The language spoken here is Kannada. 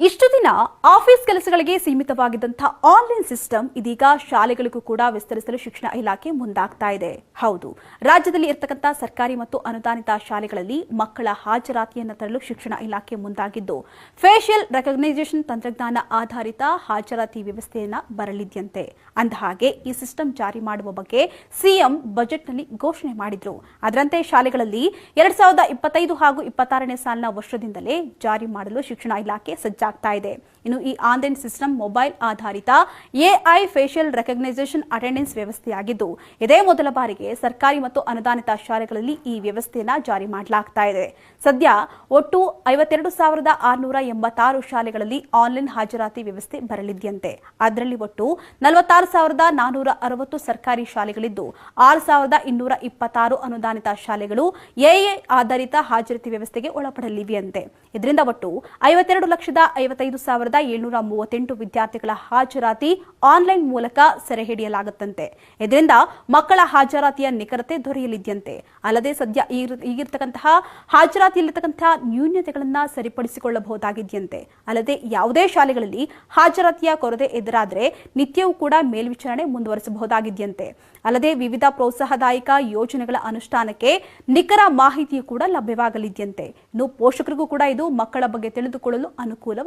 ಇಷ್ಟು ದಿನ ಆಫೀಸ್ ಕೆಲಸಗಳಿಗೆ ಸೀಮಿತವಾಗಿದ್ದಂತಹ ಆನ್ಲೈನ್ ಸಿಸ್ಟಮ್ ಇದೀಗ ಶಾಲೆಗಳಿಗೂ ಕೂಡ ವಿಸ್ತರಿಸಲು ಶಿಕ್ಷಣ ಇಲಾಖೆ ಮುಂದಾಗ್ತಾ ಇದೆ. ಹೌದು, ರಾಜ್ಯದಲ್ಲಿ ಇರತಕ್ಕಂತ ಸರ್ಕಾರಿ ಮತ್ತು ಅನುದಾನಿತ ಶಾಲೆಗಳಲ್ಲಿ ಮಕ್ಕಳ ಹಾಜರಾತಿಯನ್ನು ತರಲು ಶಿಕ್ಷಣ ಇಲಾಖೆ ಮುಂದಾಗಿದ್ದು, ಫೇಶಿಯಲ್ ರೆಕಗ್ನೈಸೇಷನ್ ತಂತ್ರಜ್ಞಾನ ಆಧಾರಿತ ಹಾಜರಾತಿ ವ್ಯವಸ್ಥೆಯನ್ನ ಬರಲಿದ್ಯಂತೆ. ಅಂದಹಾಗೆ ಈ ಸಿಸ್ಟಮ್ ಜಾರಿ ಮಾಡುವ ಬಗ್ಗೆ ಸಿಎಂ ಬಜೆಟ್ನಲ್ಲಿ ಘೋಷಣೆ ಮಾಡಿದ್ರು. ಅದರಂತೆ ಶಾಲೆಗಳಲ್ಲಿ 2025 ಹಾಗೂ 26ನೇ ಸಾಲಿನ ವರ್ಷದಿಂದಲೇ ಜಾರಿ ಮಾಡಲು ಶಿಕ್ಷಣ ಇಲಾಖೆ ಸಜ್ಜಾಗ್ತಾ ಇದೆ. ಇನ್ನು ಈ ಆನ್ಲೈನ್ ಸಿಸ್ಟಮ್ ಮೊಬೈಲ್ ಆಧಾರಿತ ಎಐ ಫೇಶಿಯಲ್ ರೆಕಗ್ನೈಸೇಷನ್ ಅಟೆಂಡೆನ್ಸ್ ವ್ಯವಸ್ಥೆಯಾಗಿದ್ದು, ಇದೇ ಮೊದಲ ಬಾರಿಗೆ ಸರ್ಕಾರಿ ಮತ್ತು ಅನುದಾನಿತ ಶಾಲೆಗಳಲ್ಲಿ ಈ ವ್ಯವಸ್ಥೆಯನ್ನ ಜಾರಿ ಮಾಡಲಾಗ್ತಾ ಇದೆ. ಸದ್ಯ ಒಟ್ಟು 52,686 ಶಾಲೆಗಳಲ್ಲಿ ಆನ್ಲೈನ್ ಹಾಜರಾತಿ ವ್ಯವಸ್ಥೆ ಬರಲಿದ್ಯಂತೆ. ಅದರಲ್ಲಿ ಒಟ್ಟು 46,460 ಸರ್ಕಾರಿ ಶಾಲೆಗಳಿದ್ದು, 6,226 ಅನುದಾನಿತ ಶಾಲೆಗಳು ಎಐ ಆಧಾರಿತ ಹಾಜರಾತಿ ವ್ಯವಸ್ಥೆಗೆ ಒಳಪಡಲಿವೆಯಂತೆ. ಇದರಿಂದ ಒಟ್ಟು 52,55,738 ವಿದ್ಯಾರ್ಥಿಗಳ ಹಾಜರಾತಿ ಆನ್ಲೈನ್ ಮೂಲಕ ಸೆರೆ ಹಿಡಿಯಲಾಗುತ್ತಂತೆ. ಇದರಿಂದ ಮಕ್ಕಳ ಹಾಜರಾತಿಯ ನಿಖರತೆ ದೊರೆಯಲಿದ್ಯಂತೆ. ಅಲ್ಲದೆ ಸದ್ಯ ಈಗಿರ್ತಕ್ಕಂತಹ ಹಾಜರಾತಿಯಲ್ಲಿರ್ತಕ್ಕಂತಹ ನ್ಯೂನತೆಗಳನ್ನು ಸರಿಪಡಿಸಿಕೊಳ್ಳಬಹುದಾಗಿದೆಯಂತೆ. ಅಲ್ಲದೆ ಯಾವುದೇ ಶಾಲೆಗಳಲ್ಲಿ ಹಾಜರಾತಿಯ ಕೊರತೆ ಎದುರಾದರೆ ನಿತ್ಯವೂ ಕೂಡ ಮೇಲ್ವಿಚಾರಣೆ ಮುಂದುವರಿಸಬಹುದಾಗಿದೆಯಂತೆ. ಅಲ್ಲದೆ ವಿವಿಧ ಪ್ರೋತ್ಸಾಹದಾಯಕ ಯೋಜನೆಗಳ ಅನುಷ್ಠಾನಕ್ಕೆ ನಿಖರ ಮಾಹಿತಿಯೂ ಕೂಡ ಲಭ್ಯವಾಗಲಿದೆಯಂತೆ. ಇನ್ನು ಪೋಷಕರಿಗೂ ಕೂಡ ಇದು ಮಕ್ಕಳ ಬಗ್ಗೆ ತಿಳಿದುಕೊಳ್ಳಲು ಅನುಕೂಲ